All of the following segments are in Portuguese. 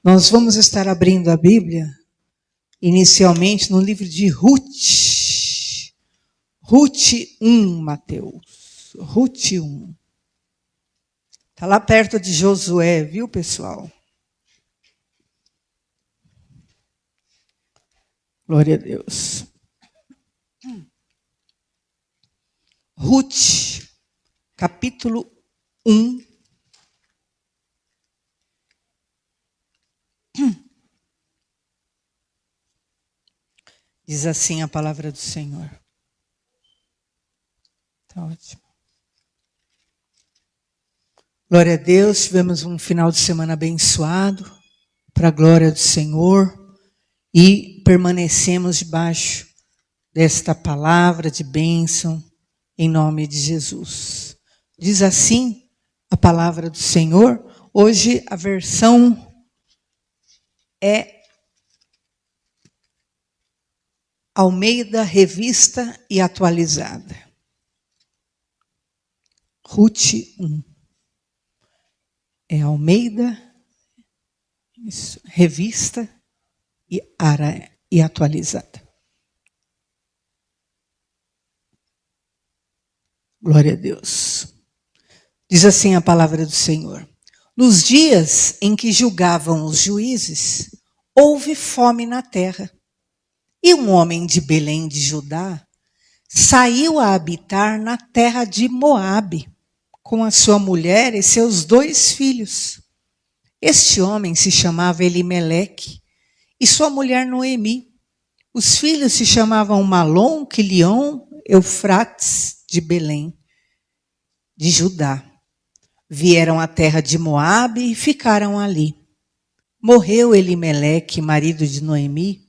Nós vamos estar abrindo a Bíblia, inicialmente no livro de Ruth. Ruth 1, Mateus. Ruth 1. Está lá perto de Josué, viu, pessoal? Glória a Deus. Ruth, capítulo 1. Diz assim a palavra do Senhor. Está ótimo. Glória a Deus, tivemos um final de semana abençoado, para a glória do Senhor, e permanecemos debaixo desta palavra de bênção, em nome de Jesus. Diz assim a palavra do Senhor. Hoje a versão é Almeida, Revista e Atualizada. Ruth 1. É Almeida, isso, Revista e Atualizada. Glória a Deus. Diz assim a palavra do Senhor. Nos dias em que julgavam os juízes, houve fome na terra. E um homem de Belém de Judá saiu a habitar na terra de Moabe, com a sua mulher e seus 2 filhos. Este homem se chamava Elimeleque e sua mulher Noemi. Os filhos se chamavam Malom, Quilion, Eufrates de Belém, de Judá. Vieram à terra de Moabe e ficaram ali. Morreu Elimeleque, marido de Noemi,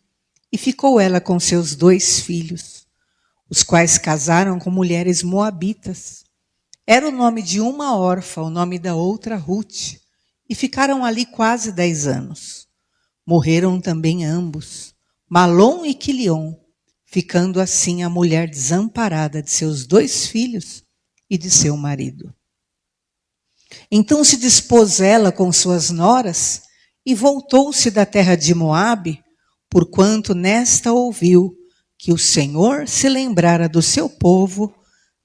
e ficou ela com seus 2 filhos, os quais casaram com mulheres moabitas. Era o nome de uma órfã, o nome da outra Ruth, e ficaram ali quase 10 anos. Morreram também ambos, Malom e Quilion, ficando assim a mulher desamparada de seus 2 filhos e de seu marido. Então se dispôs ela com suas noras e voltou-se da terra de Moabe, porquanto nesta ouviu que o Senhor se lembrara do seu povo,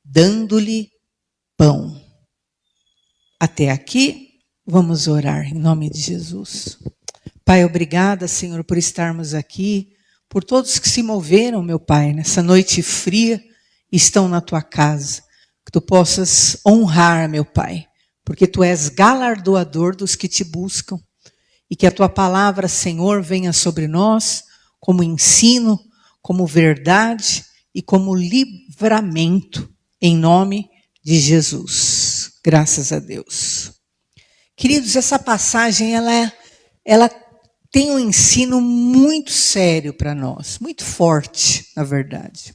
dando-lhe pão. Até aqui, vamos orar em nome de Jesus. Pai, obrigada, Senhor, por estarmos aqui, por todos que se moveram, meu Pai, nessa noite fria, estão na tua casa. Que tu possas honrar, meu Pai, porque tu és galardoador dos que te buscam. E que a tua palavra, Senhor, venha sobre nós como ensino, como verdade e como livramento, em nome de Jesus. Graças a Deus. Queridos, essa passagem, ela tem um ensino muito sério para nós, muito forte, na verdade.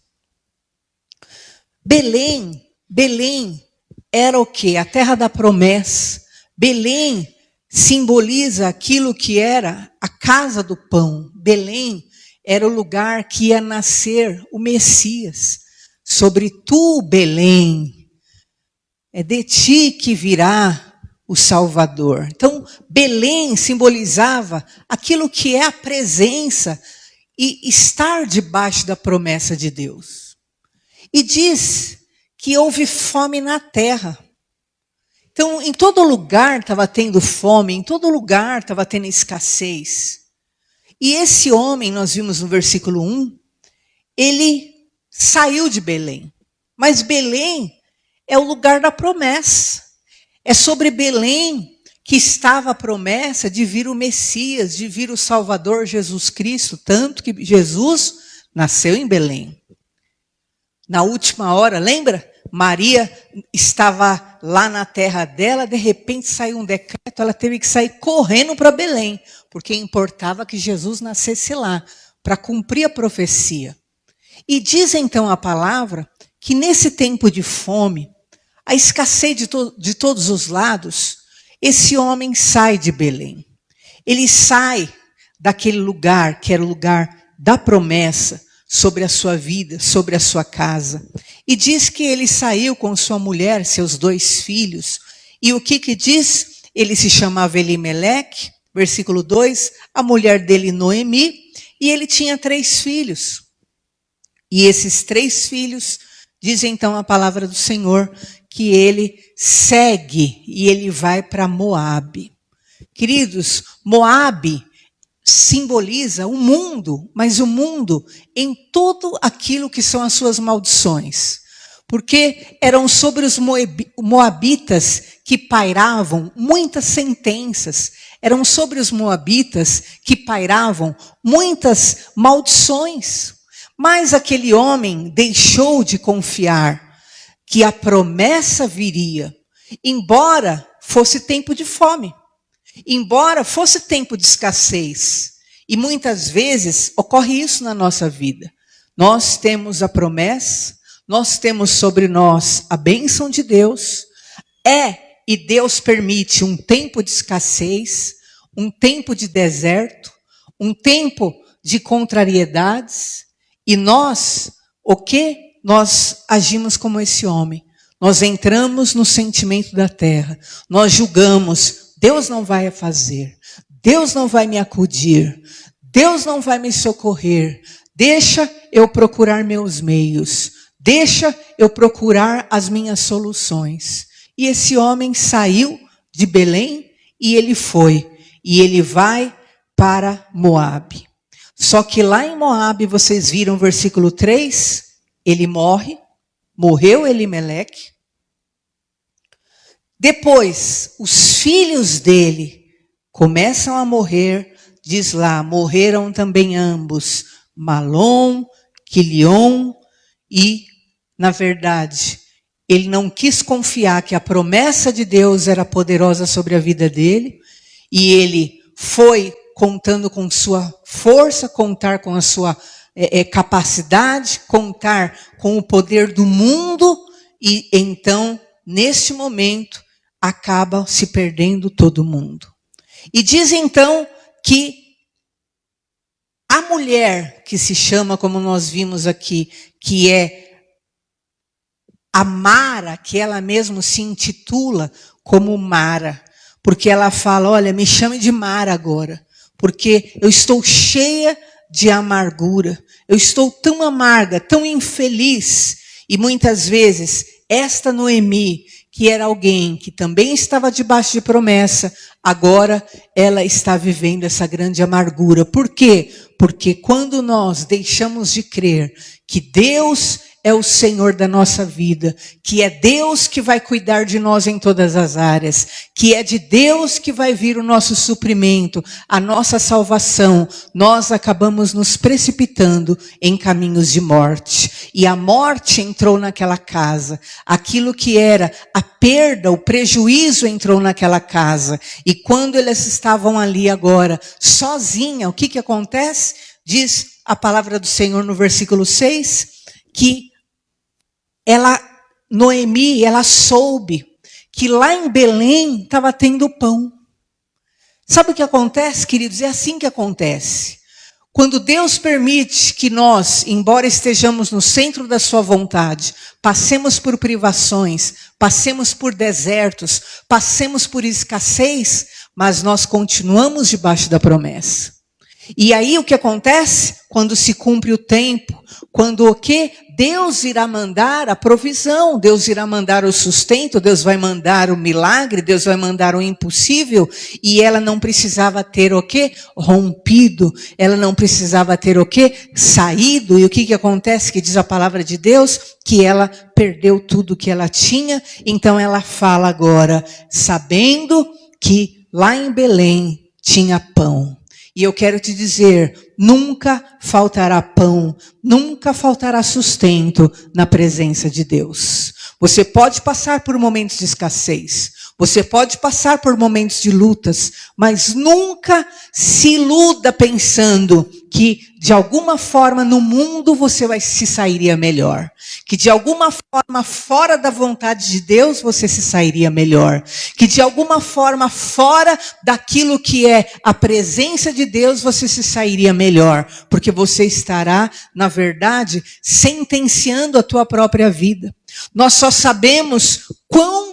Belém era o quê? A terra da promessa. Belém simboliza aquilo que era a casa do pão. Belém era o lugar que ia nascer o Messias. Sobre tu, Belém, é de ti que virá o Salvador. Então, Belém simbolizava aquilo que é a presença e estar debaixo da promessa de Deus. E diz que houve fome na terra. Então, em todo lugar estava tendo fome, em todo lugar estava tendo escassez. E esse homem, nós vimos no versículo 1, ele saiu de Belém. Mas Belém é o lugar da promessa. É sobre Belém que estava a promessa de vir o Messias, de vir o Salvador Jesus Cristo, tanto que Jesus nasceu em Belém. Na última hora, lembra? Maria estava lá na terra dela, de repente saiu um decreto, ela teve que sair correndo para Belém, porque importava que Jesus nascesse lá, para cumprir a profecia. E diz então a palavra que nesse tempo de fome, a escassez de todos os lados, esse homem sai de Belém. Ele sai daquele lugar que era o lugar da promessa, sobre a sua vida, sobre a sua casa. E diz que ele saiu com sua mulher, seus 2 filhos. E o que diz? Ele se chamava Elimeleque Versículo 2, a mulher dele, Noemi, e ele tinha 3 filhos. E esses 3 filhos, diz então a palavra do Senhor, que ele segue e ele vai para Moabe. Queridos, Moabe simboliza o mundo, mas o mundo em tudo aquilo que são as suas maldições. Porque eram sobre os moabitas que pairavam muitas sentenças, eram sobre os moabitas que pairavam muitas maldições. Mas aquele homem deixou de confiar que a promessa viria, embora fosse tempo de fome, embora fosse tempo de escassez. E muitas vezes ocorre isso na nossa vida. Nós temos a promessa, nós temos sobre nós a bênção de Deus, e Deus permite um tempo de escassez, um tempo de deserto, um tempo de contrariedades, e nós, nós agimos como esse homem. Nós entramos no sentimento da terra, nós julgamos, Deus não vai fazer, Deus não vai me acudir, Deus não vai me socorrer, deixa eu procurar meus meios, deixa eu procurar as minhas soluções. E esse homem saiu de Belém e ele foi. E ele vai para Moabe. Só que lá em Moabe, vocês viram o versículo 3, ele morreu Elimeleque. Depois, os filhos dele começam a morrer, diz lá, morreram também ambos, Malom, Quilion, e, na verdade, ele não quis confiar que a promessa de Deus era poderosa sobre a vida dele, e ele foi contando com sua força, contar com a sua capacidade, contar com o poder do mundo, e então, neste momento, acaba se perdendo todo mundo. E diz então que a mulher que se chama, como nós vimos aqui, que é a Mara, que ela mesma se intitula como Mara, porque ela fala, olha, me chame de Mara agora, porque eu estou cheia de amargura, eu estou tão amarga, tão infeliz, e muitas vezes esta Noemi, que era alguém que também estava debaixo de promessa, agora ela está vivendo essa grande amargura. Por quê? Porque quando nós deixamos de crer que Deus é o Senhor da nossa vida, que é Deus que vai cuidar de nós em todas as áreas, que é de Deus que vai vir o nosso suprimento, a nossa salvação, nós acabamos nos precipitando em caminhos de morte. E a morte entrou naquela casa, aquilo que era a perda, o prejuízo entrou naquela casa. E quando eles estavam ali agora, sozinha, o que acontece? Diz a palavra do Senhor no versículo 6, que Noemi, ela soube que lá em Belém estava tendo pão. Sabe o que acontece, queridos? É assim que acontece. Quando Deus permite que nós, embora estejamos no centro da sua vontade, passemos por privações, passemos por desertos, passemos por escassez, mas nós continuamos debaixo da promessa. E aí o que acontece? Quando se cumpre o tempo, quando o quê? Deus irá mandar a provisão, Deus irá mandar o sustento, Deus vai mandar o milagre, Deus vai mandar o impossível, e ela não precisava ter o quê? Rompido, ela não precisava ter o quê? Saído. E o que acontece? Que diz a palavra de Deus, que ela perdeu tudo que ela tinha, então ela fala agora, sabendo que lá em Belém tinha pão. E eu quero te dizer, nunca faltará pão, nunca faltará sustento na presença de Deus. Você pode passar por momentos de escassez, você pode passar por momentos de lutas, mas nunca se iluda pensando que de alguma forma no mundo você se sairia melhor. Que de alguma forma fora da vontade de Deus você se sairia melhor. Que de alguma forma fora daquilo que é a presença de Deus você se sairia melhor. Porque você estará, na verdade, sentenciando a tua própria vida. Nós só sabemos quão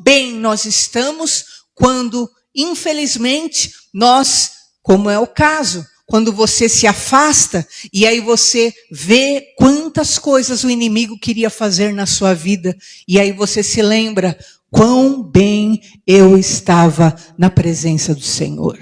bem nós estamos quando infelizmente, nós, como é o caso, quando você se afasta e aí você vê quantas coisas o inimigo queria fazer na sua vida, e aí você se lembra quão bem eu estava na presença do Senhor.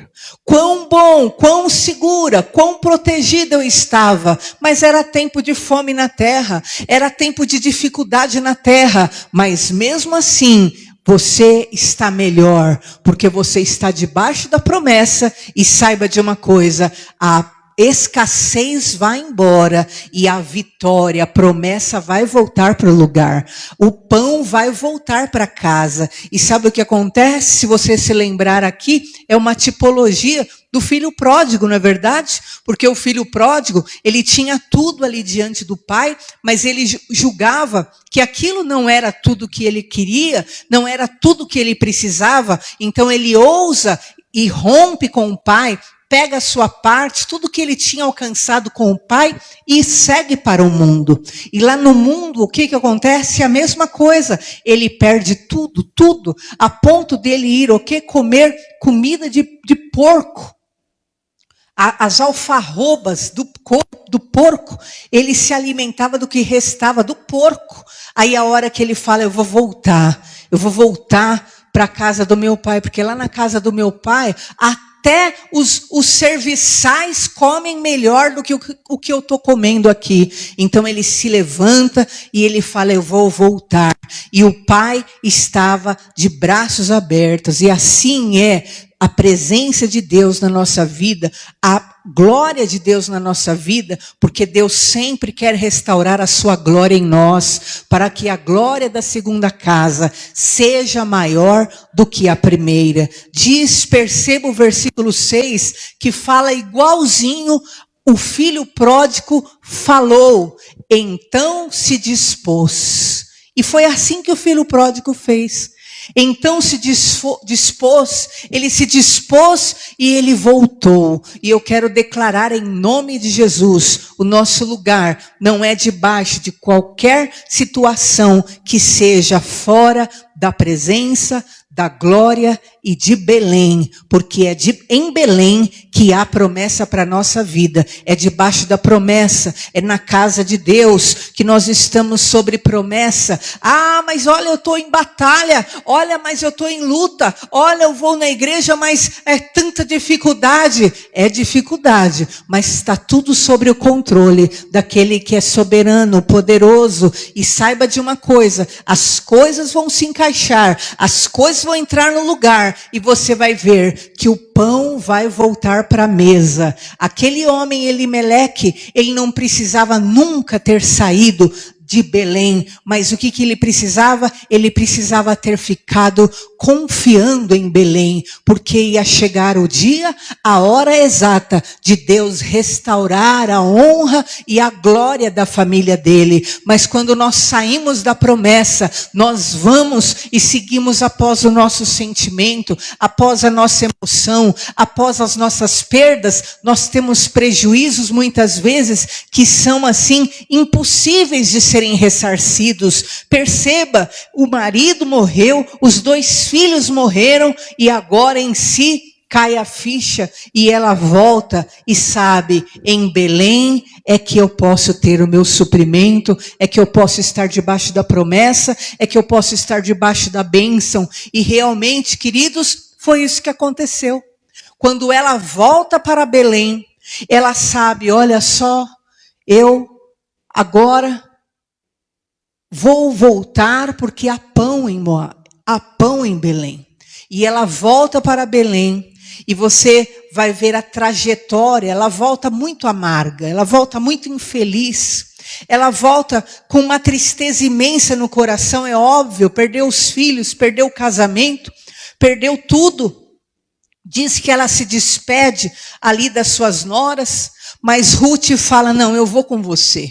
Quão bom, quão segura, quão protegida eu estava. Mas era tempo de fome na terra, era tempo de dificuldade na terra. Mas mesmo assim, você está melhor, porque você está debaixo da promessa. E saiba de uma coisa, a escassez vai embora e a vitória, a promessa vai voltar para o lugar. O pão vai voltar para casa. E sabe o que acontece? Se você se lembrar aqui, é uma tipologia do filho pródigo, não é verdade? Porque o filho pródigo, ele tinha tudo ali diante do pai, mas ele julgava que aquilo não era tudo que ele queria, não era tudo que ele precisava. Então ele ousa e rompe com o pai, pega a sua parte, tudo que ele tinha alcançado com o pai e segue para o mundo. E lá no mundo, o que acontece? A mesma coisa. Ele perde tudo, tudo, a ponto dele ir, comer comida de porco. As alfarrobas do porco, ele se alimentava do que restava do porco. Aí a hora que ele fala, eu vou voltar para a casa do meu pai, porque lá na casa do meu pai, até os serviçais comem melhor do que o que eu estou comendo aqui. Então ele se levanta e ele fala, eu vou voltar. E o pai estava de braços abertos. E assim é a presença de Deus na nossa vida, a glória de Deus na nossa vida, porque Deus sempre quer restaurar a sua glória em nós, para que a glória da segunda casa seja maior do que a primeira. Perceba o versículo 6, que fala igualzinho o filho pródigo falou, então se dispôs. E foi assim que o filho pródigo fez. Então ele se dispôs e ele voltou. E eu quero declarar em nome de Jesus, o nosso lugar não é debaixo de qualquer situação que seja fora da presença, da glória e de Belém, porque é em Belém que há promessa para a nossa vida, é debaixo da promessa, é na casa de Deus que nós estamos sobre promessa. Ah, mas olha, eu estou em batalha, olha, mas eu estou em luta, olha, eu vou na igreja, mas é tanta dificuldade. É dificuldade, mas está tudo sobre o controle daquele que é soberano, poderoso. E saiba de uma coisa, as coisas vão se encaixar, as coisas vão entrar no lugar, e você vai ver que o pão vai voltar para a mesa. Aquele homem Elimeleque, ele não precisava nunca ter saído de Belém, mas o que ele precisava? Ele precisava ter ficado confiando em Belém, porque ia chegar o dia, a hora exata de Deus restaurar a honra e a glória da família dele. Mas quando nós saímos da promessa, nós vamos e seguimos após o nosso sentimento, após a nossa emoção, após as nossas perdas. Nós temos prejuízos muitas vezes que são assim impossíveis de serem ressarcidos. Perceba, o marido morreu, os 2 filhos morreram, e agora em si cai a ficha e ela volta e sabe, em Belém é que eu posso ter o meu suprimento, é que eu posso estar debaixo da promessa, é que eu posso estar debaixo da bênção. E realmente, queridos, foi isso que aconteceu. Quando ela volta para Belém, ela sabe, olha só, eu agora vou voltar porque há pão em Moab, há pão em Belém. E ela volta para Belém, e você vai ver a trajetória. Ela volta muito amarga, ela volta muito infeliz, ela volta com uma tristeza imensa no coração, é óbvio, perdeu os filhos, perdeu o casamento, perdeu tudo. Diz que ela se despede ali das suas noras, mas Ruth fala, não, eu vou com você.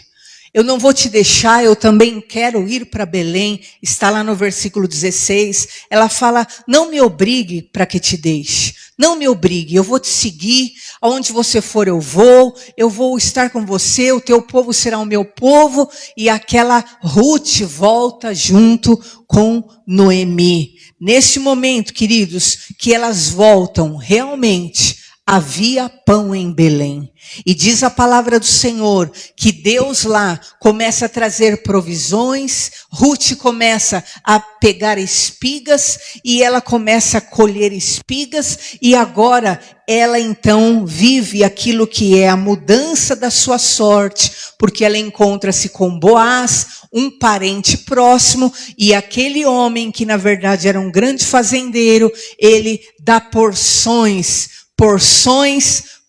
Eu não vou te deixar, eu também quero ir para Belém. Está lá no versículo 16. Ela fala, não me obrigue para que te deixe. Não me obrigue, eu vou te seguir, aonde você for eu vou estar com você, o teu povo será o meu povo. E aquela Ruth volta junto com Noemi. Neste momento, queridos, que elas voltam, realmente havia pão em Belém. E diz a palavra do Senhor que Deus lá começa a trazer provisões, Ruth começa a pegar espigas e ela começa a colher espigas, e agora ela então vive aquilo que é a mudança da sua sorte, porque ela encontra-se com Boaz, um parente próximo, e aquele homem que na verdade era um grande fazendeiro, ele dá porções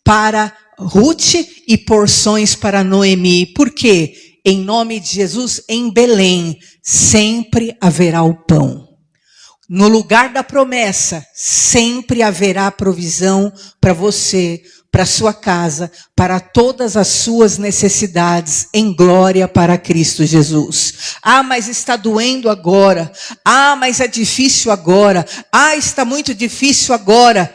para Ruth e porções para Noemi. Por quê? Em nome de Jesus, em Belém, sempre haverá o pão. No lugar da promessa, sempre haverá provisão para você, para sua casa, para todas as suas necessidades, em glória para Cristo Jesus. Ah, mas está doendo agora. Ah, mas é difícil agora. Ah, está muito difícil agora.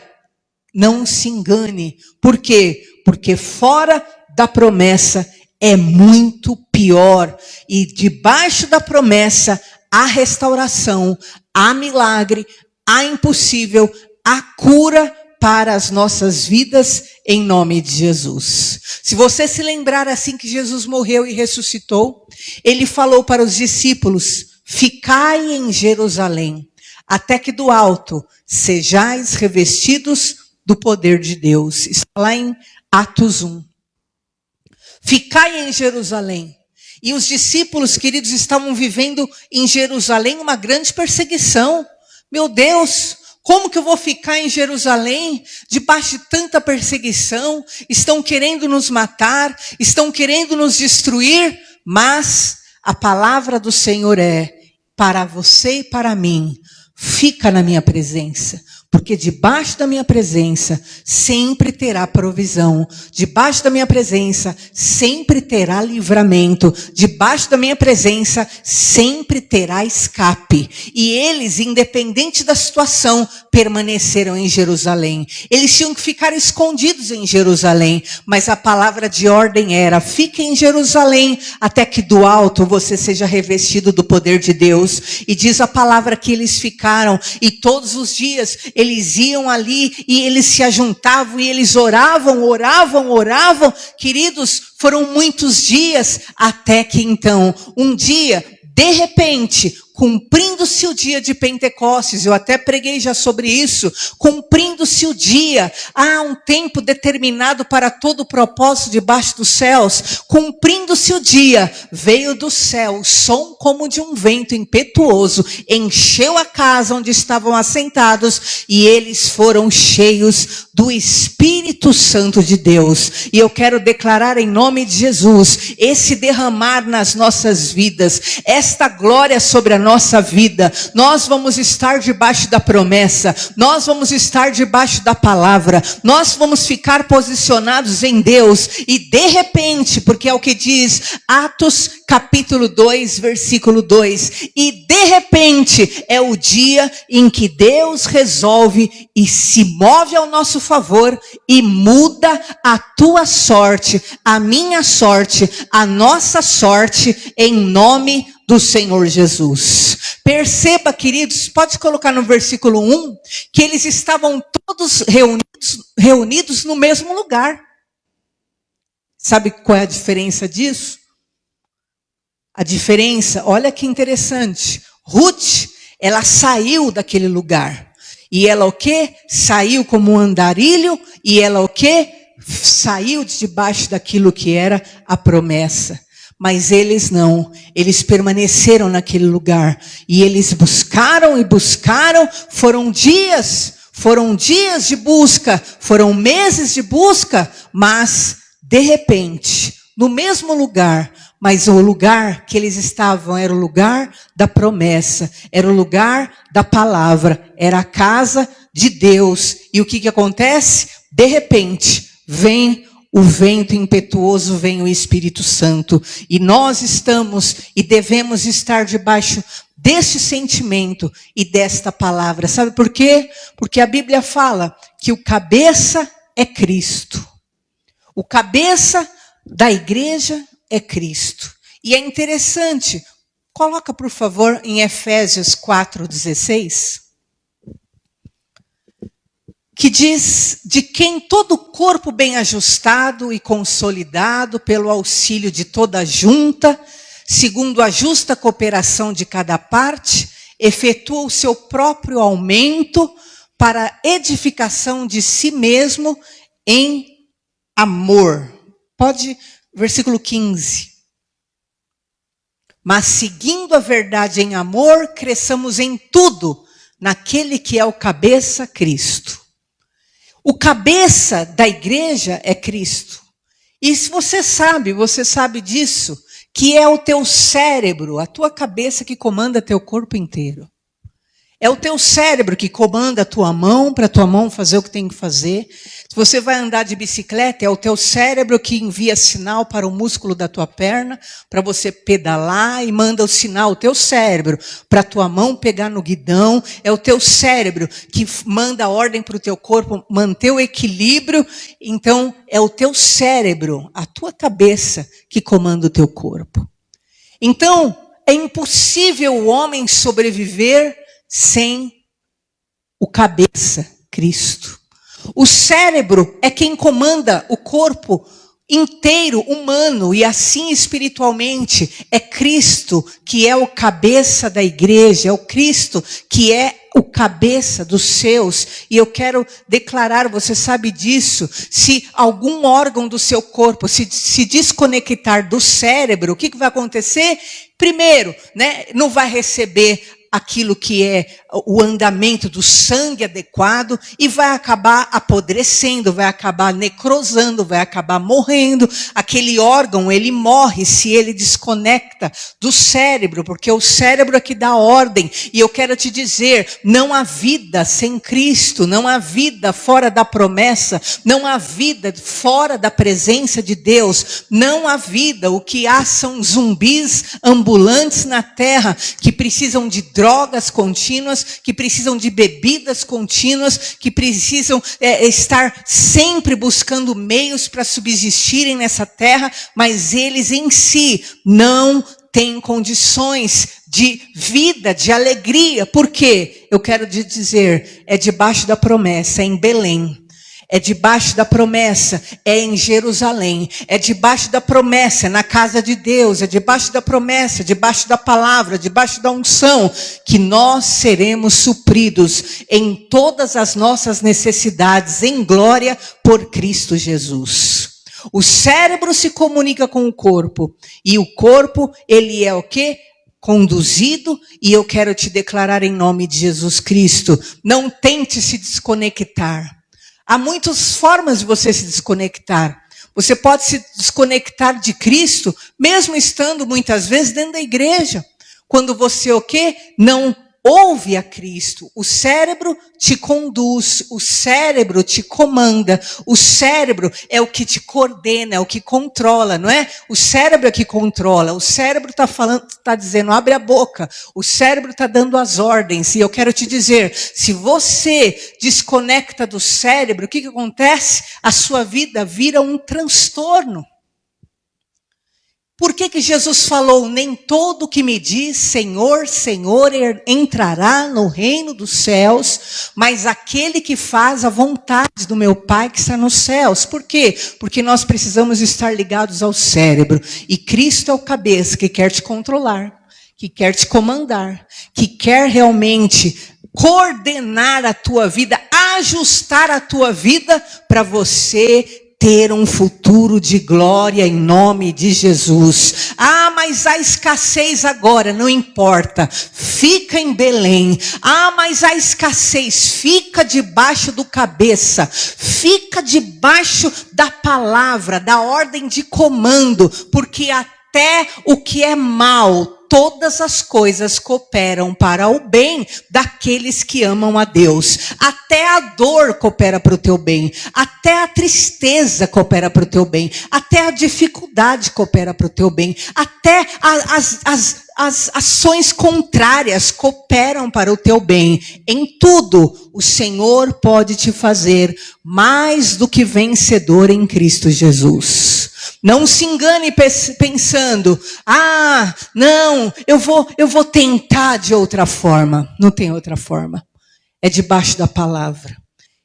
Não se engane. Por quê? Porque fora da promessa é muito pior. E debaixo da promessa há restauração, há milagre, há impossível, há cura para as nossas vidas em nome de Jesus. Se você se lembrar assim que Jesus morreu e ressuscitou, ele falou para os discípulos: ficai em Jerusalém, até que do alto sejais revestidos do poder de Deus. Está lá em Atos 1. Ficai em Jerusalém. E os discípulos, queridos, estavam vivendo em Jerusalém uma grande perseguição. Meu Deus, como que eu vou ficar em Jerusalém debaixo de tanta perseguição? Estão querendo nos matar, estão querendo nos destruir, mas a palavra do Senhor é: para você e para mim, fica na minha presença. Porque debaixo da minha presença sempre terá provisão. Debaixo da minha presença sempre terá livramento. Debaixo da minha presença sempre terá escape. E eles, independente da situação, permaneceram em Jerusalém. Eles tinham que ficar escondidos em Jerusalém. Mas a palavra de ordem era: fique em Jerusalém até que do alto você seja revestido do poder de Deus. E diz a palavra que eles ficaram, e todos os dias eles iam ali e eles se ajuntavam e eles oravam. Queridos, foram muitos dias até que então, um dia, de repente, cumprindo-se o dia de Pentecostes, eu até preguei já sobre isso, cumprindo-se o dia, há um tempo determinado para todo o propósito debaixo dos céus, cumprindo-se o dia, veio do céu, som como de um vento impetuoso, encheu a casa onde estavam assentados, e eles foram cheios do Espírito Santo de Deus. E eu quero declarar em nome de Jesus, esse derramar nas nossas vidas, esta glória sobre a nossa vida, nós vamos estar debaixo da promessa, nós vamos estar debaixo da palavra, nós vamos ficar posicionados em Deus, e de repente, porque é o que diz Atos capítulo 2, versículo 2, e de repente é o dia em que Deus resolve e se move ao nosso favor e muda a tua sorte, a minha sorte, a nossa sorte, em nome do Senhor Jesus. Perceba, queridos, pode colocar no versículo 1, que eles estavam todos reunidos no mesmo lugar. Sabe qual é a diferença disso? A diferença, olha que interessante. Ruth, ela saiu daquele lugar. E ela o quê? Saiu como um andarilho, e ela o quê? Saiu de debaixo daquilo que era a promessa. Mas eles não, eles permaneceram naquele lugar, e eles buscaram e buscaram, foram dias de busca, foram meses de busca, mas de repente, no mesmo lugar, mas o lugar que eles estavam era o lugar da promessa, era o lugar da palavra, era a casa de Deus. E o que acontece? De repente, vem o vento impetuoso, vem o Espírito Santo. E nós estamos e devemos estar debaixo deste sentimento e desta palavra. Sabe por quê? Porque a Bíblia fala que o cabeça é Cristo. O cabeça da igreja é Cristo. E é interessante, coloca por favor em Efésios 4:16, que diz: de quem todo o corpo bem ajustado e consolidado pelo auxílio de toda a junta, segundo a justa cooperação de cada parte, efetua o seu próprio aumento para a edificação de si mesmo em amor. Pode, versículo 15. Mas seguindo a verdade em amor, cresçamos em tudo naquele que é o cabeça, Cristo. O cabeça da igreja é Cristo. E se você sabe disso, que é o teu cérebro, a tua cabeça que comanda teu corpo inteiro. É o teu cérebro que comanda a tua mão, para a tua mão fazer o que tem que fazer. Se você vai andar de bicicleta, é o teu cérebro que envia sinal para o músculo da tua perna, para você pedalar e manda o sinal, o teu cérebro, para a tua mão pegar no guidão. É o teu cérebro que manda a ordem para o teu corpo manter o equilíbrio. Então, é o teu cérebro, a tua cabeça, que comanda o teu corpo. Então, é impossível o homem sobreviver sem o cabeça, Cristo. O cérebro é quem comanda o corpo inteiro humano, e assim espiritualmente é Cristo que é o cabeça da igreja, é o Cristo que é o cabeça dos seus. E eu quero declarar, você sabe disso, se algum órgão do seu corpo se desconectar do cérebro, o que vai acontecer? Primeiro, não vai receber aquilo que é o andamento do sangue adequado e vai acabar apodrecendo, vai acabar necrosando, vai acabar morrendo. Aquele órgão, ele morre se ele desconecta do cérebro, porque o cérebro é que dá ordem. E eu quero te dizer, não há vida sem Cristo, não há vida fora da promessa, não há vida fora da presença de Deus, não há vida. O que há são zumbis ambulantes na terra que precisam de drogas contínuas, que precisam de bebidas contínuas, que precisam estar sempre buscando meios para subsistirem nessa terra, mas eles em si não têm condições de vida, de alegria. Por quê? Eu quero te dizer, é debaixo da promessa, é em Belém. É debaixo da promessa, é em Jerusalém. É debaixo da promessa, é na casa de Deus. É debaixo da promessa, debaixo da palavra, debaixo da unção, que nós seremos supridos em todas as nossas necessidades, em glória, por Cristo Jesus. O cérebro se comunica com o corpo. E o corpo, ele é o quê? Conduzido. E eu quero te declarar em nome de Jesus Cristo, não tente se desconectar. Há muitas formas de você se desconectar. Você pode se desconectar de Cristo, mesmo estando muitas vezes dentro da igreja. Quando você o quê? Não ouve a Cristo. O cérebro te conduz, o cérebro te comanda, o cérebro é o que te coordena, é o que controla, não é? O cérebro é que controla, o cérebro está falando, está dizendo, abre a boca, o cérebro está dando as ordens. E eu quero te dizer, se você desconecta do cérebro, o que acontece? A sua vida vira um transtorno. Por que Jesus falou, nem todo que me diz Senhor, Senhor, entrará no reino dos céus, mas aquele que faz a vontade do meu Pai que está nos céus? Por quê? Porque nós precisamos estar ligados ao cérebro. E Cristo é o cabeça que quer te controlar, que quer te comandar, que quer realmente coordenar a tua vida, ajustar a tua vida para você ter um futuro de glória em nome de Jesus. Ah, mas há escassez agora, não importa. Fica em Belém. Ah, mas há escassez. Fica debaixo do cabeça. Fica debaixo da palavra, da ordem de comando, porque até o que é mal, todas as coisas cooperam para o bem daqueles que amam a Deus. Até a dor coopera para o teu bem. Até a tristeza coopera para o teu bem. Até a dificuldade coopera para o teu bem. Até as ações contrárias cooperam para o teu bem. Em tudo, o Senhor pode te fazer mais do que vencedor em Cristo Jesus. Não se engane pensando, não, eu vou tentar de outra forma. Não tem outra forma. É debaixo da palavra.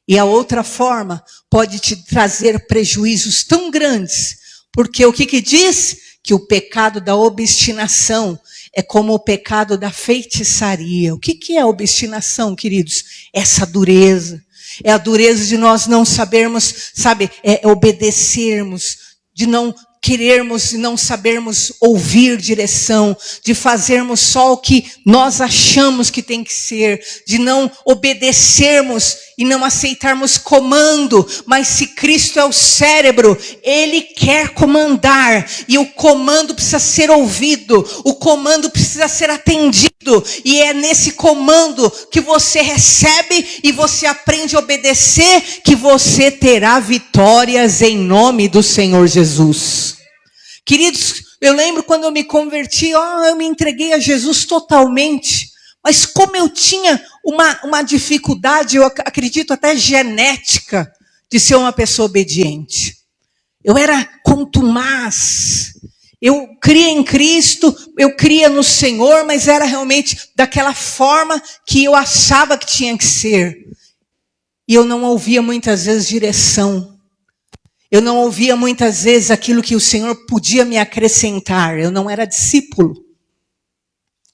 E a outra forma pode te trazer prejuízos tão grandes. Porque o que diz? Que o pecado da obstinação é como o pecado da feitiçaria. O que é a obstinação, queridos? Essa dureza. É a dureza de nós não sabermos, obedecermos, de não querermos e não sabermos ouvir direção, de fazermos só o que nós achamos que tem que ser, de não obedecermos e não aceitarmos comando, mas se Cristo é o cérebro, Ele quer comandar, e o comando precisa ser ouvido, o comando precisa ser atendido, e é nesse comando que você recebe e você aprende a obedecer, que você terá vitórias em nome do Senhor Jesus. Queridos, eu lembro quando eu me converti, eu me entreguei a Jesus totalmente, mas como eu tinha uma dificuldade, eu acredito até genética, de ser uma pessoa obediente. Eu era contumaz. Eu cria em Cristo, eu cria no Senhor, mas era realmente daquela forma que eu achava que tinha que ser. E eu não ouvia muitas vezes direção. Eu não ouvia muitas vezes aquilo que o Senhor podia me acrescentar. Eu não era discípulo.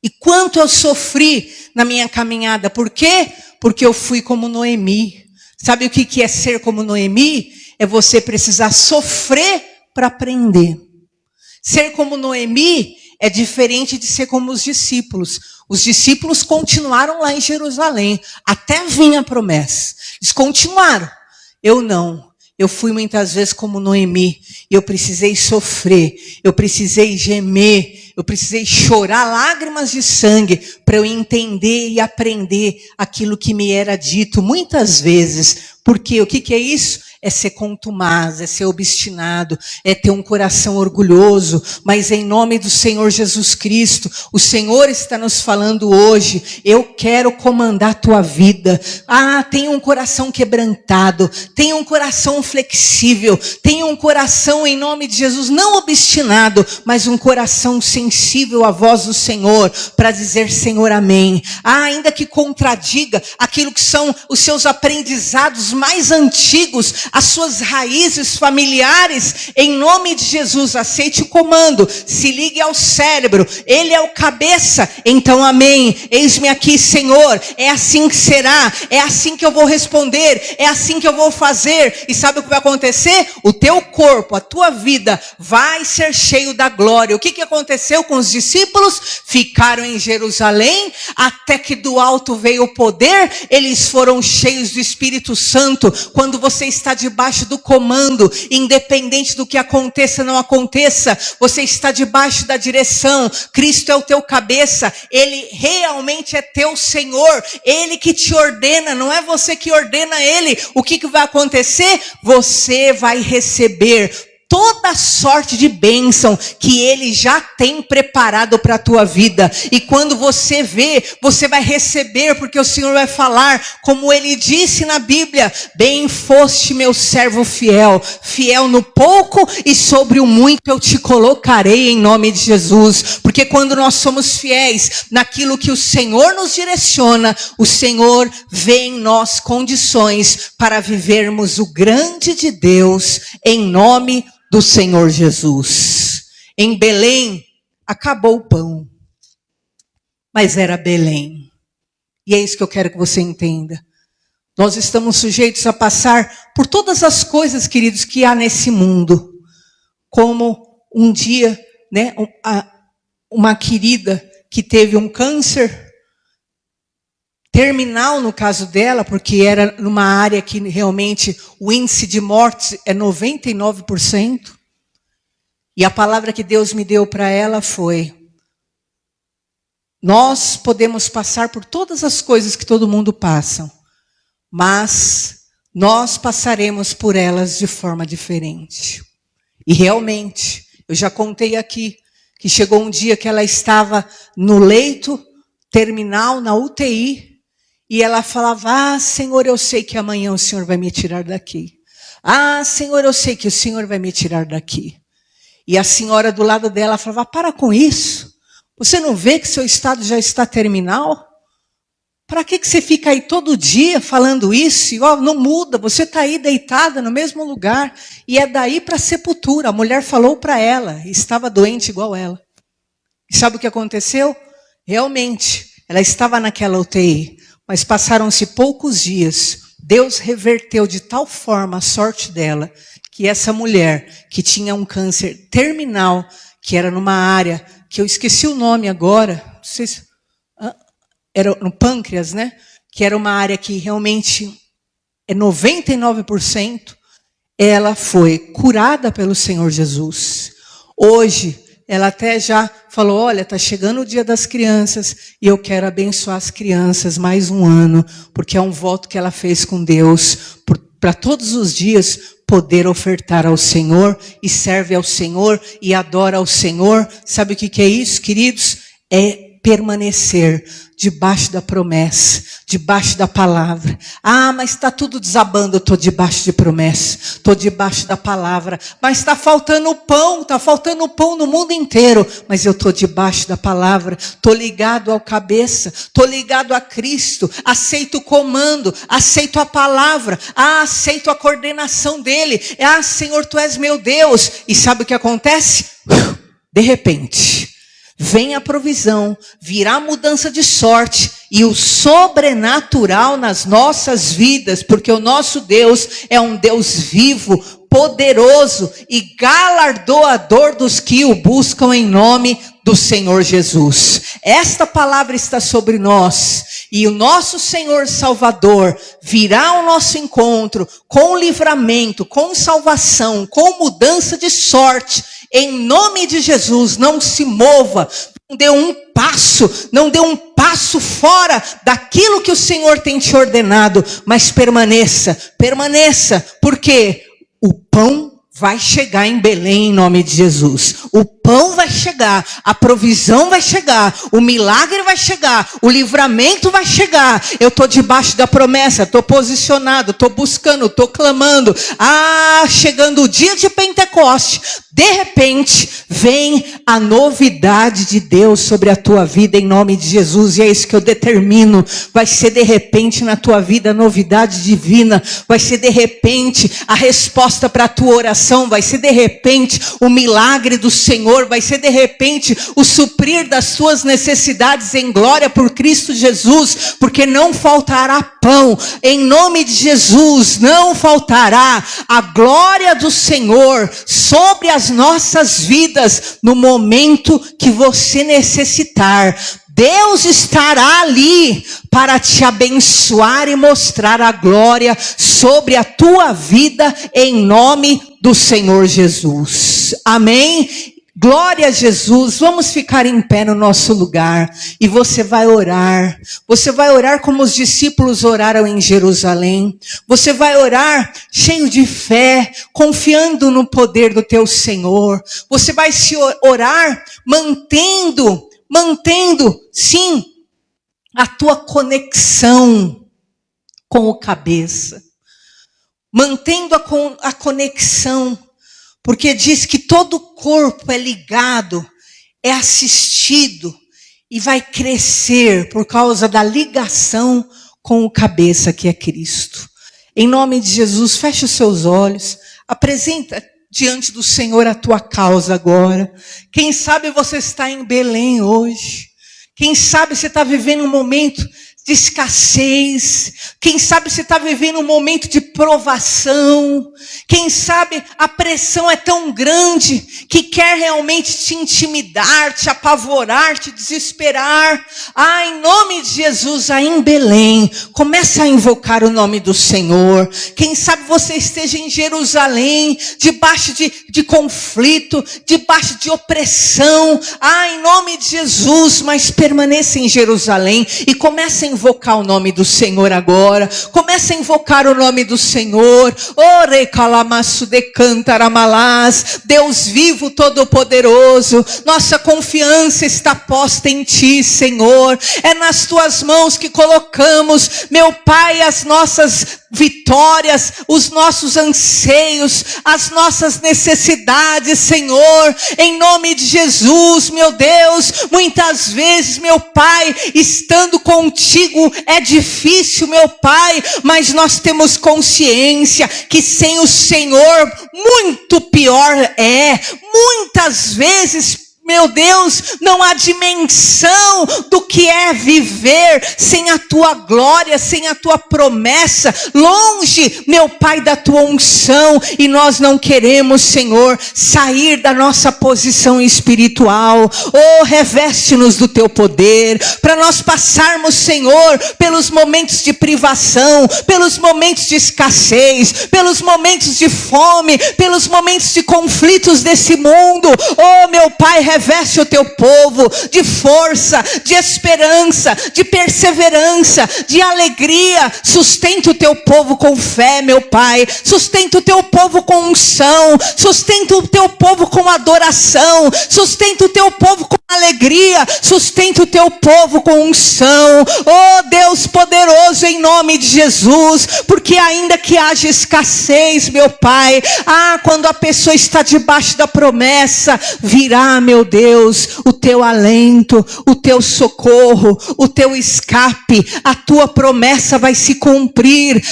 E quanto eu sofri na minha caminhada. Por quê? Porque eu fui como Noemi. Sabe o que é ser como Noemi? É você precisar sofrer para aprender. Ser como Noemi é diferente de ser como os discípulos. Os discípulos continuaram lá em Jerusalém, até vir a promessa. Eles continuaram. Eu não. Eu fui muitas vezes como Noemi. Eu precisei sofrer. Eu precisei gemer. Eu precisei chorar lágrimas de sangue para eu entender e aprender aquilo que me era dito muitas vezes. Porque o que é isso? É ser contumaz, é ser obstinado, é ter um coração orgulhoso, mas em nome do Senhor Jesus Cristo, o Senhor está nos falando hoje, eu quero comandar a tua vida. Tenha um coração quebrantado, tenha um coração flexível, tenha um coração em nome de Jesus, não obstinado, mas um coração sensível à voz do Senhor, para dizer Senhor, amém. Ainda que contradiga aquilo que são os seus aprendizados mais antigos, as suas raízes familiares, em nome de Jesus, aceite o comando, se ligue ao cérebro, Ele é o cabeça, então amém, eis-me aqui Senhor, é assim que será, é assim que eu vou responder, é assim que eu vou fazer, e sabe o que vai acontecer? O teu corpo, a tua vida, vai ser cheio da glória. O que aconteceu com os discípulos? Ficaram em Jerusalém, até que do alto veio o poder, eles foram cheios do Espírito Santo. Quando você está debaixo do comando, independente do que aconteça ou não aconteça, você está debaixo da direção, Cristo é o teu cabeça, Ele realmente é teu Senhor, Ele que te ordena, não é você que ordena Ele. O que vai acontecer? Você vai receber toda sorte de bênção que Ele já tem preparado para a tua vida. E quando você vê, você vai receber, porque o Senhor vai falar, como Ele disse na Bíblia, bem foste meu servo fiel, fiel no pouco e sobre o muito eu te colocarei em nome de Jesus. Porque quando nós somos fiéis naquilo que o Senhor nos direciona, o Senhor vê em nós condições para vivermos o grande de Deus em nome do Senhor Jesus. Em Belém, acabou o pão. Mas era Belém. E é isso que eu quero que você entenda. Nós estamos sujeitos a passar por todas as coisas, queridos, que há nesse mundo. Como um dia, uma querida que teve um câncer terminal no caso dela, porque era numa área que realmente o índice de mortes é 99%. E a palavra que Deus me deu para ela foi: nós podemos passar por todas as coisas que todo mundo passa, mas nós passaremos por elas de forma diferente. E realmente, eu já contei aqui, que chegou um dia que ela estava no leito terminal, na UTI, e ela falava: ah, Senhor, eu sei que amanhã o Senhor vai me tirar daqui. Ah, Senhor, eu sei que o Senhor vai me tirar daqui. E a senhora do lado dela falava: para com isso. Você não vê que seu estado já está terminal? Para que você fica aí todo dia falando isso? E, ó, não muda, você está aí deitada no mesmo lugar. E é daí para a sepultura. A mulher falou para ela, estava doente igual ela. E sabe o que aconteceu? Realmente, ela estava naquela UTI. Mas passaram-se poucos dias. Deus reverteu de tal forma a sorte dela, que essa mulher, que tinha um câncer terminal, que era numa área, que eu esqueci o nome agora, não sei se, era no pâncreas, né? Que era uma área que realmente é 99%, ela foi curada pelo Senhor Jesus. Hoje, ela até já falou: olha, está chegando o dia das crianças e eu quero abençoar as crianças mais um ano, porque é um voto que ela fez com Deus, para todos os dias poder ofertar ao Senhor, e serve ao Senhor e adora ao Senhor. Sabe o que é isso, queridos? É permanecer debaixo da promessa, debaixo da palavra. Ah, mas está tudo desabando. Eu estou debaixo de promessa, estou debaixo da palavra. Mas está faltando pão no mundo inteiro. Mas eu estou debaixo da palavra, estou ligado ao cabeça, estou ligado a Cristo, aceito o comando, aceito a palavra, aceito a coordenação dele. Ah, Senhor, tu és meu Deus. E sabe o que acontece? De repente, vem a provisão, virá a mudança de sorte e o sobrenatural nas nossas vidas, porque o nosso Deus é um Deus vivo, poderoso e galardoador dos que o buscam em nome do Senhor Jesus. Esta palavra está sobre nós, e o nosso Senhor Salvador virá ao nosso encontro com livramento, com salvação, com mudança de sorte. Em nome de Jesus, não se mova, não dê um passo fora daquilo que o Senhor tem te ordenado, mas permaneça, porque o pão vai chegar em Belém em nome de Jesus. O pão vai chegar, a provisão vai chegar, o milagre vai chegar, o livramento vai chegar. Eu estou debaixo da promessa, estou posicionado, estou buscando, estou clamando. Chegando o dia de Pentecoste, de repente vem a novidade de Deus sobre a tua vida em nome de Jesus. E é isso que eu determino. Vai ser de repente na tua vida a novidade divina. Vai ser de repente a resposta para a tua oração. Vai ser de repente o milagre do Senhor. Vai ser de repente o suprir das tuas necessidades em glória por Cristo Jesus. Porque não faltará pão. Em nome de Jesus não faltará a glória do Senhor sobre as nossas vidas no momento que você necessitar. Deus estará ali para te abençoar e mostrar a glória sobre a tua vida em nome do Senhor Jesus. Amém? Glória a Jesus. Vamos ficar em pé no nosso lugar e você vai orar. Você vai orar como os discípulos oraram em Jerusalém. Você vai orar cheio de fé, confiando no poder do teu Senhor. Você vai se orar mantendo, sim, a tua conexão com o cabeça. Mantendo a conexão. Porque diz que todo o corpo é ligado, é assistido e vai crescer por causa da ligação com o cabeça que é Cristo. Em nome de Jesus, fecha os seus olhos, apresenta diante do Senhor a tua causa agora. Quem sabe você está em Belém hoje. Quem sabe você está vivendo um momento de escassez. Quem sabe você está vivendo um momento de provação. Quem sabe a pressão é tão grande que quer realmente te intimidar, te apavorar, te desesperar. Em nome de Jesus, aí em Belém, começa a invocar o nome do Senhor. Quem sabe você esteja em Jerusalém, debaixo de conflito, debaixo de opressão. Em nome de Jesus, mas permaneça em Jerusalém e comece a invocar o nome do Senhor agora. Comece a invocar o nome do Senhor. Ore calamaço de cantaramalás. Deus vivo, todo-poderoso, nossa confiança está posta em Ti, Senhor. É nas Tuas mãos que colocamos, meu Pai, as nossas vitórias, os nossos anseios, as nossas necessidades, Senhor, em nome de Jesus, meu Deus. Muitas vezes, meu Pai, estando contigo é difícil, meu Pai, mas nós temos consciência que sem o Senhor muito pior é. Muitas vezes, meu Deus, não há dimensão do que é viver sem a Tua glória, sem a Tua promessa, longe, meu Pai, da Tua unção. E nós não queremos, Senhor, sair da nossa posição espiritual. Oh, reveste-nos do Teu poder, para nós passarmos, Senhor, pelos momentos de privação, pelos momentos de escassez, pelos momentos de fome, pelos momentos de conflitos desse mundo. Oh, meu Pai, reveste o Teu povo de força, de esperança, de perseverança, de alegria. Sustenta o Teu povo com fé, meu Pai. Sustenta o Teu povo com unção. Sustenta o Teu povo com adoração. Sustenta o Teu povo com alegria. Sustenta o Teu povo com unção. Oh, Deus poderoso, em nome de Jesus. Porque ainda que haja escassez, meu Pai, quando a pessoa está debaixo da promessa, virá, meu Deus, o Teu alento, o Teu socorro, o Teu escape. A Tua promessa vai se cumprir.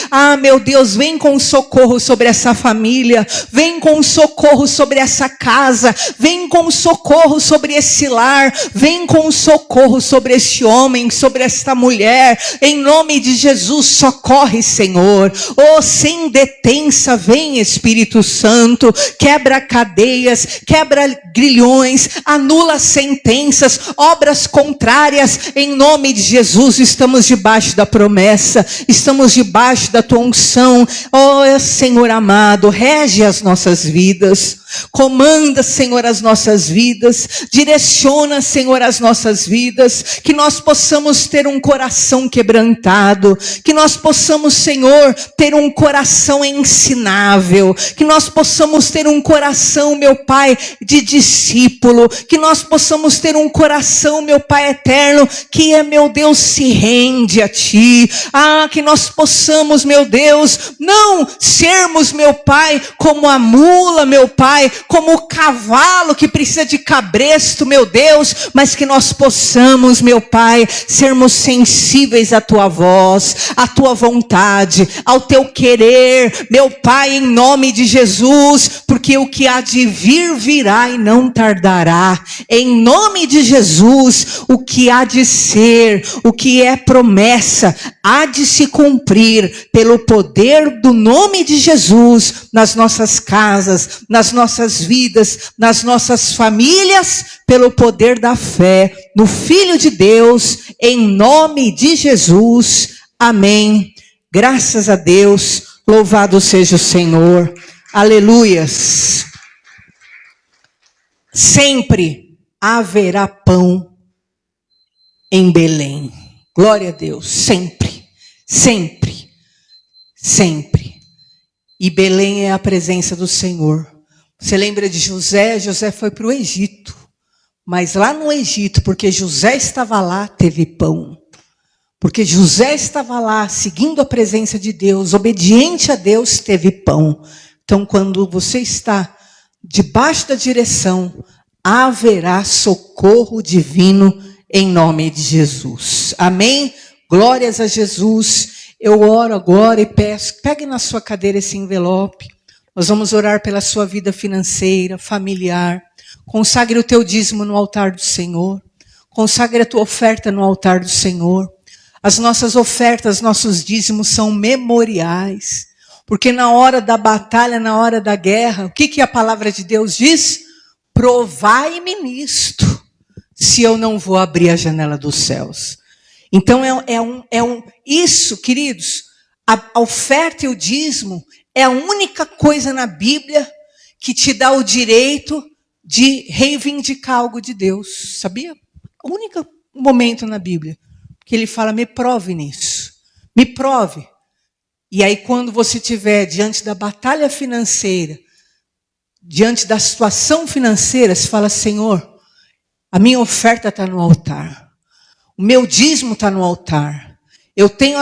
Meu Deus, vem com socorro sobre essa família, vem com socorro sobre essa casa, vem com socorro sobre esse lar, vem com socorro sobre este homem, sobre esta mulher. Em nome de Jesus, socorre, Senhor. Oh, sem detença, vem, Espírito Santo, quebra cadeias, quebra grilhões, anula sentenças, obras contrárias. Em nome de Jesus, estamos debaixo da promessa, estamos debaixo da Tua unção. Oh, Senhor amado, rege as nossas vidas, comanda, Senhor, as nossas vidas, direciona, Senhor, as nossas vidas, que nós possamos ter um coração quebrantado, que nós possamos, Senhor, ter um coração ensinável, que nós possamos ter um coração, meu Pai, de discípulo, que nós possamos ter um coração, meu Pai eterno, que meu Deus, se rende a Ti. Que nós possamos, meu Deus, não sermos, meu Pai, como a mula, meu Pai, como o cavalo que precisa de cabresto, meu Deus, mas que nós possamos, meu Pai, sermos sensíveis à Tua voz, à Tua vontade, ao Teu querer, meu Pai, em nome de Jesus, porque o que há de vir virá e não tardará. Em nome de Jesus, o que há de ser, o que é promessa, há de se cumprir pelo poder do nome de Jesus, nas nossas casas, nas nossas vidas, nas nossas famílias, pelo poder da fé no Filho de Deus, em nome de Jesus. Amém. Graças a Deus, louvado seja o Senhor. Aleluias. Sempre haverá pão em Belém. Glória a Deus, sempre, sempre, sempre. E Belém é a presença do Senhor. Você lembra de José? José foi para o Egito. Mas lá no Egito, porque José estava lá, teve pão. Porque José estava lá, seguindo a presença de Deus, obediente a Deus, teve pão. Então, quando você está debaixo da direção, haverá socorro divino em nome de Jesus. Amém? Glórias a Jesus. Eu oro agora e peço, pegue na sua cadeira esse envelope. Nós vamos orar pela sua vida financeira, familiar. Consagre o teu dízimo no altar do Senhor. Consagre a tua oferta no altar do Senhor. As nossas ofertas, nossos dízimos são memoriais. Porque na hora da batalha, na hora da guerra, o que a palavra de Deus diz? Provai-me nisto, se eu não vou abrir a janela dos céus. Então isso, queridos, a oferta e o dízimo é a única coisa na Bíblia que te dá o direito de reivindicar algo de Deus, sabia? O único momento na Bíblia que ele fala, me prove nisso, me prove. E aí quando você estiver diante da batalha financeira, diante da situação financeira, você fala: Senhor, a minha oferta está no altar. O meu dízimo está no altar. Eu tenho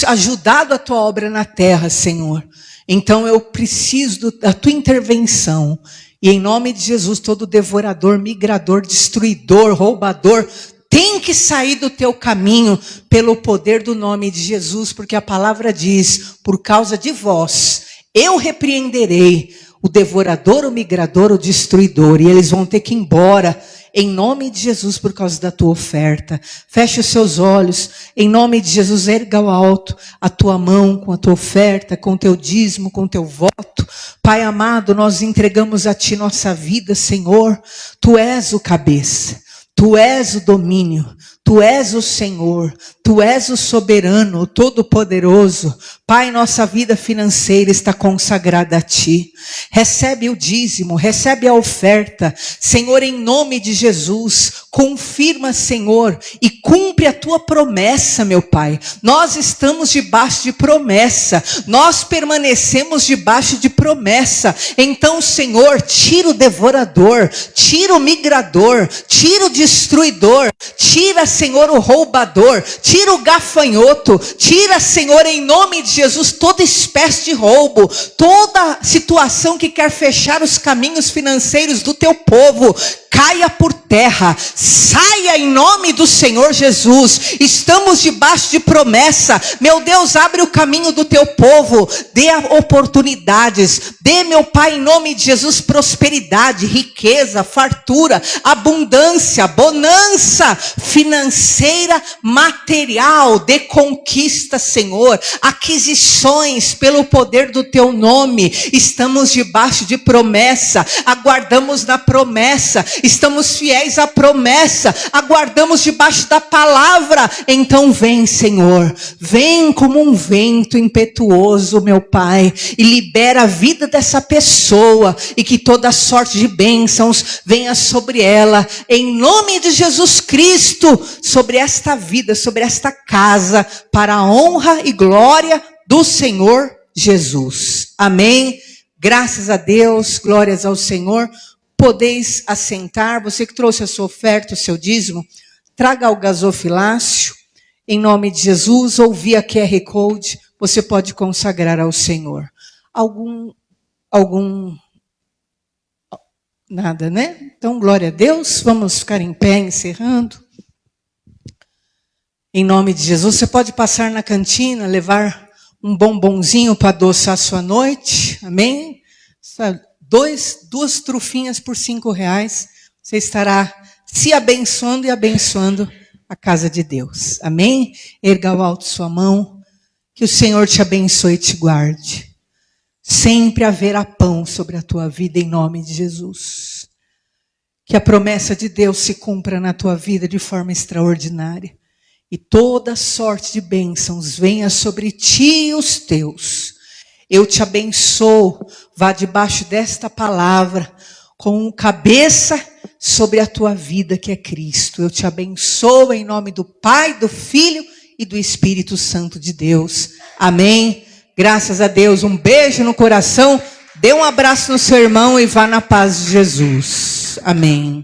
ajudado a tua obra na terra, Senhor. Então eu preciso da tua intervenção. E em nome de Jesus, todo devorador, migrador, destruidor, roubador, tem que sair do teu caminho pelo poder do nome de Jesus, porque a palavra diz: por causa de vós, eu repreenderei o devorador, o migrador, o destruidor, e eles vão ter que ir embora, em nome de Jesus, por causa da tua oferta. Feche os seus olhos, em nome de Jesus, erga ao alto a tua mão com a tua oferta, com o teu dízimo, com o teu voto. Pai amado, nós entregamos a ti nossa vida, Senhor. Tu és o cabeça, tu és o domínio, tu és o Senhor, tu és o soberano, o todo-poderoso. Pai, nossa vida financeira está consagrada a ti. Recebe o dízimo, recebe a oferta. Senhor, em nome de Jesus, confirma, Senhor, e cumpre a tua promessa, meu Pai. Nós estamos debaixo de promessa, nós permanecemos debaixo de promessa. Então, Senhor, tira o devorador, tira o migrador, tira o destruidor, tira, Senhor, o roubador, tira o gafanhoto, tira, Senhor, em nome de Jesus, toda espécie de roubo, toda situação que quer fechar os caminhos financeiros do teu povo, caia por terra, saia em nome do Senhor Jesus. Estamos debaixo de promessa. Meu Deus, abre o caminho do teu povo, dê oportunidades, dê, meu Pai, em nome de Jesus, prosperidade, riqueza, fartura, abundância, bonança financeira, material, de conquista, Senhor, aquisições pelo poder do teu nome. Estamos debaixo de promessa, aguardamos na promessa, estamos fiéis à promessa, aguardamos debaixo da palavra. Então vem, Senhor, vem como um vento impetuoso, meu Pai, e libera a vida dessa pessoa, e que toda sorte de bênçãos venha sobre ela, em nome de Jesus Cristo, sobre esta vida, sobre esta casa, para a honra e glória do Senhor Jesus. Amém? Graças a Deus, glórias ao Senhor. Podeis assentar. Você que trouxe a sua oferta, o seu dízimo, traga o gasofilácio, em nome de Jesus, ou via QR Code, você pode consagrar ao Senhor. Nada, né? Então, glória a Deus, vamos ficar em pé, encerrando. Em nome de Jesus, você pode passar na cantina, levar um bombonzinho para adoçar a sua noite, amém? Duas trufinhas por R$5, você estará se abençoando e abençoando a casa de Deus, amém? Erga ao alto sua mão, que o Senhor te abençoe e te guarde. Sempre haverá pão sobre a tua vida, em nome de Jesus. Que a promessa de Deus se cumpra na tua vida de forma extraordinária. E toda sorte de bênçãos venha sobre ti e os teus. Eu te abençoo, vá debaixo desta palavra, com cabeça sobre a tua vida, que é Cristo. Eu te abençoo em nome do Pai, do Filho e do Espírito Santo de Deus. Amém. Graças a Deus. Um beijo no coração. Dê um abraço no seu irmão e vá na paz de Jesus. Amém.